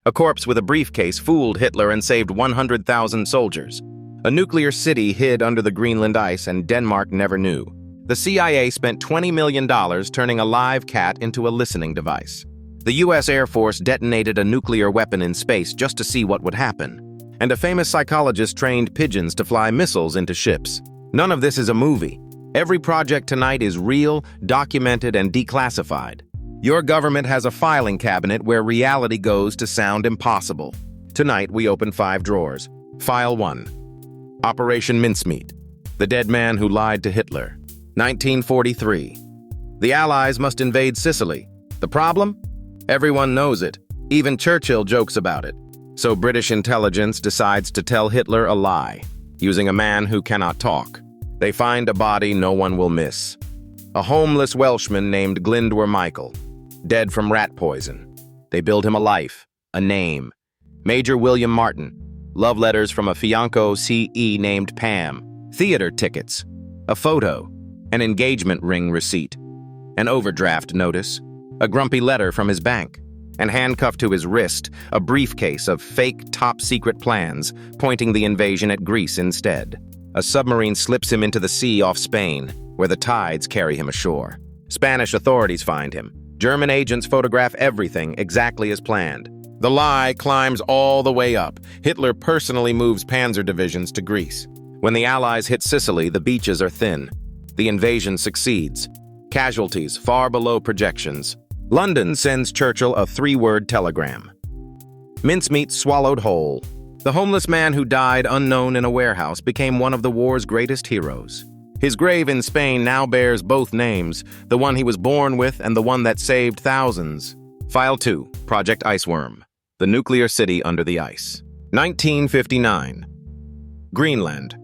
A corpse with a briefcase fooled Hitler and saved 100,000 soldiers. A nuclear city hid under the Greenland ice and Denmark never knew. The CIA spent $20 million turning a live cat into a listening device. The US Air Force detonated a nuclear weapon in space just to see what would happen. And a famous psychologist trained pigeons to fly missiles into ships. None of this is a movie. Every project tonight is real, documented, and declassified. Your government has a filing cabinet where reality goes to sound impossible. Tonight, we open 5 drawers. File 1. Operation Mincemeat. The dead man who lied to Hitler. 1943. The Allies must invade Sicily. The problem? Everyone knows it. Even Churchill jokes about it. So British intelligence decides to tell Hitler a lie, using a man who cannot talk. They find a body no one will miss. A homeless Welshman named Glyndwr Michael, dead from rat poison. They build him a life, a name. Major William Martin, love letters from a fiancée CE named Pam, theater tickets, a photo, an engagement ring receipt, an overdraft notice, a grumpy letter from his bank, and handcuffed to his wrist, a briefcase of fake top-secret plans pointing the invasion at Greece instead. A submarine slips him into the sea off Spain, where the tides carry him ashore. Spanish authorities find him. German agents photograph everything exactly as planned. The lie climbs all the way up. Hitler personally moves panzer divisions to Greece. When the Allies hit Sicily, the beaches are thin. The invasion succeeds. Casualties far below projections. London sends Churchill a 3-word telegram. Mincemeat swallowed whole. The homeless man who died unknown in a warehouse became one of the war's greatest heroes. His grave in Spain now bears both names, the one he was born with and the one that saved thousands. File 2, Project Iceworm. The nuclear city under the ice. 1959. Greenland.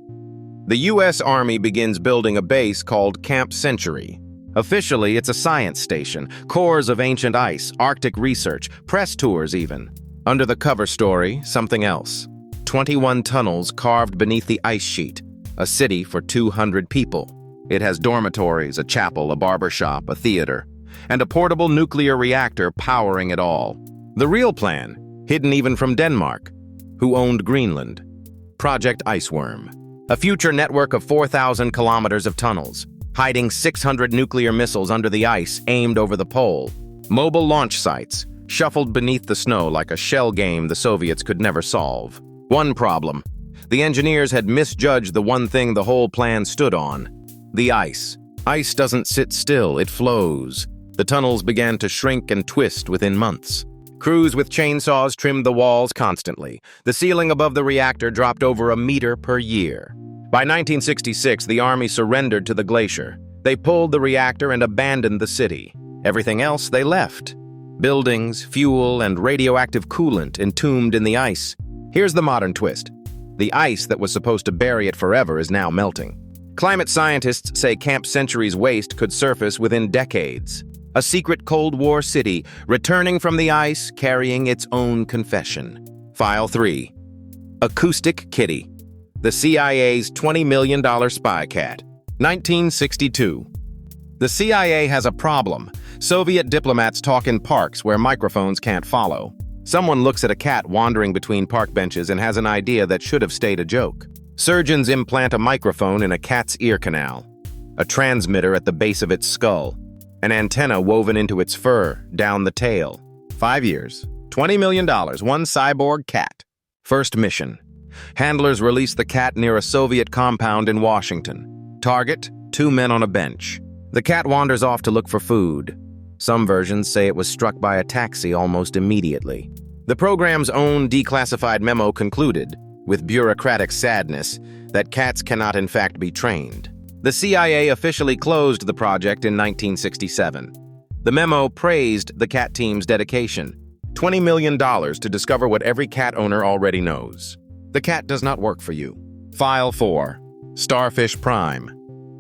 The U.S. Army begins building a base called Camp Century. Officially, it's a science station, cores of ancient ice, Arctic research, press tours even. Under the cover story, something else. 21 tunnels carved beneath the ice sheet, a city for 200 people. It has dormitories, a chapel, a barber shop, a theater, and a portable nuclear reactor powering it all. The real plan, hidden even from Denmark, who owned Greenland. Project Iceworm, a future network of 4,000 kilometers of tunnels, hiding 600 nuclear missiles under the ice aimed over the pole. Mobile launch sites, shuffled beneath the snow like a shell game the Soviets could never solve. One problem. The engineers had misjudged the one thing the whole plan stood on: the ice. Ice doesn't sit still, it flows. The tunnels began to shrink and twist within months. Crews with chainsaws trimmed the walls constantly. The ceiling above the reactor dropped over a meter per year. By 1966, the Army surrendered to the glacier. They pulled the reactor and abandoned the city. Everything else they left. Buildings, fuel, and radioactive coolant entombed in the ice. Here's the modern twist. The ice that was supposed to bury it forever is now melting. Climate scientists say Camp Century's waste could surface within decades. A secret Cold War city, returning from the ice, carrying its own confession. File 3. Acoustic Kitty. The CIA's $20 million spy cat. 1962. The CIA has a problem. Soviet diplomats talk in parks where microphones can't follow. Someone looks at a cat wandering between park benches and has an idea that should have stayed a joke. Surgeons implant a microphone in a cat's ear canal, a transmitter at the base of its skull, an antenna woven into its fur, down the tail. 5 years, $20 million, one cyborg cat. First mission. Handlers release the cat near a Soviet compound in Washington. Target, 2 men on a bench. The cat wanders off to look for food. Some versions say it was struck by a taxi almost immediately. The program's own declassified memo concluded, with bureaucratic sadness, that cats cannot in fact be trained. The CIA officially closed the project in 1967. The memo praised the cat team's dedication. $20 million to discover what every cat owner already knows. The cat does not work for you. File 4. Starfish Prime.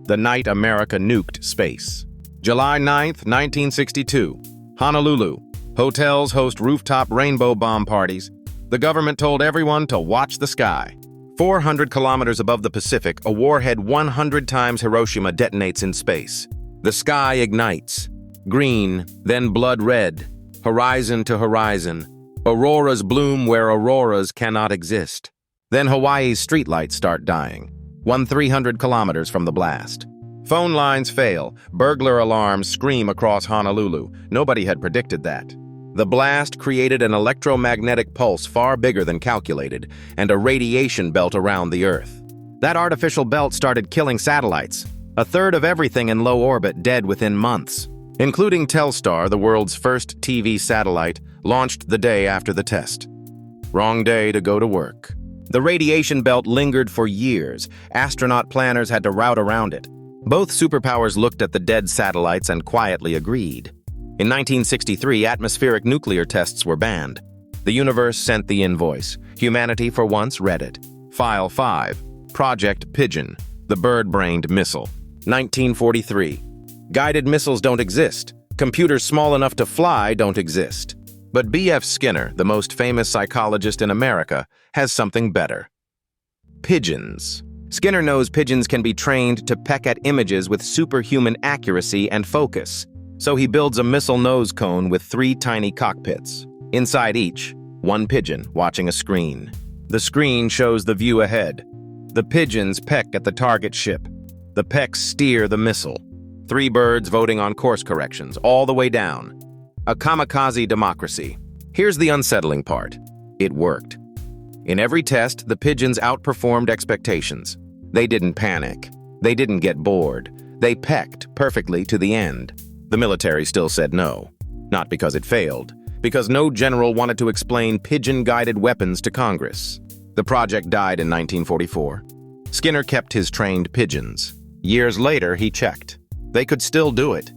The night America nuked space. July 9th, 1962. Honolulu. Hotels host rooftop rainbow bomb parties. The government told everyone to watch the sky. 400 kilometers above the Pacific, a warhead 100 times Hiroshima detonates in space. The sky ignites. Green, then blood red. Horizon to horizon. Auroras bloom where auroras cannot exist. Then Hawaii's streetlights start dying, 300 kilometers from the blast. Phone lines fail, burglar alarms scream across Honolulu. Nobody had predicted that. The blast created an electromagnetic pulse far bigger than calculated, and a radiation belt around the Earth. That artificial belt started killing satellites. A third of everything in low orbit dead within months, including Telstar, the world's first TV satellite, launched the day after the test. Wrong day to go to work. The radiation belt lingered for years. Astronaut planners had to route around it. Both superpowers looked at the dead satellites and quietly agreed. In 1963, atmospheric nuclear tests were banned. The universe sent the invoice. Humanity for once read it. File 5. Project Pigeon, the bird-brained missile. 1943. Guided missiles don't exist. Computers small enough to fly don't exist. But B.F. Skinner, the most famous psychologist in America, has something better. Pigeons. Skinner knows pigeons can be trained to peck at images with superhuman accuracy and focus. So he builds a missile nose cone with 3 tiny cockpits. Inside each, one pigeon watching a screen. The screen shows the view ahead. The pigeons peck at the target ship. The pecks steer the missile. 3 birds voting on course corrections, all the way down. A kamikaze democracy. Here's the unsettling part. It worked. In every test, the pigeons outperformed expectations. They didn't panic. They didn't get bored. They pecked perfectly to the end. The military still said no. Not because it failed, because no general wanted to explain pigeon-guided weapons to Congress. The project died in 1944. Skinner kept his trained pigeons. Years later, he checked. They could still do it.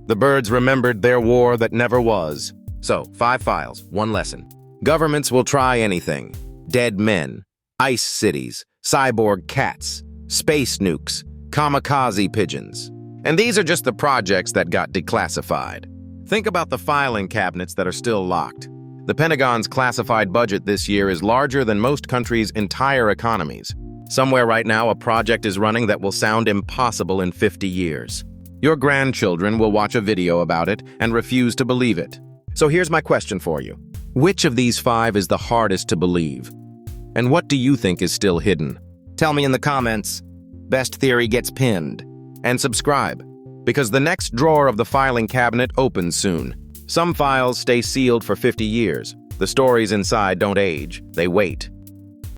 The birds remembered their war that never was. So, 5 files, 1 lesson. Governments will try anything. Dead men, ice cities, cyborg cats, space nukes, kamikaze pigeons. And these are just the projects that got declassified. Think about the filing cabinets that are still locked. The Pentagon's classified budget this year is larger than most countries' entire economies. Somewhere right now, a project is running that will sound impossible in 50 years. Your grandchildren will watch a video about it and refuse to believe it. So here's my question for you. Which of these 5 is the hardest to believe? And what do you think is still hidden? Tell me in the comments. Best theory gets pinned. And subscribe, because the next drawer of the filing cabinet opens soon. Some files stay sealed for 50 years. The stories inside don't age, they wait.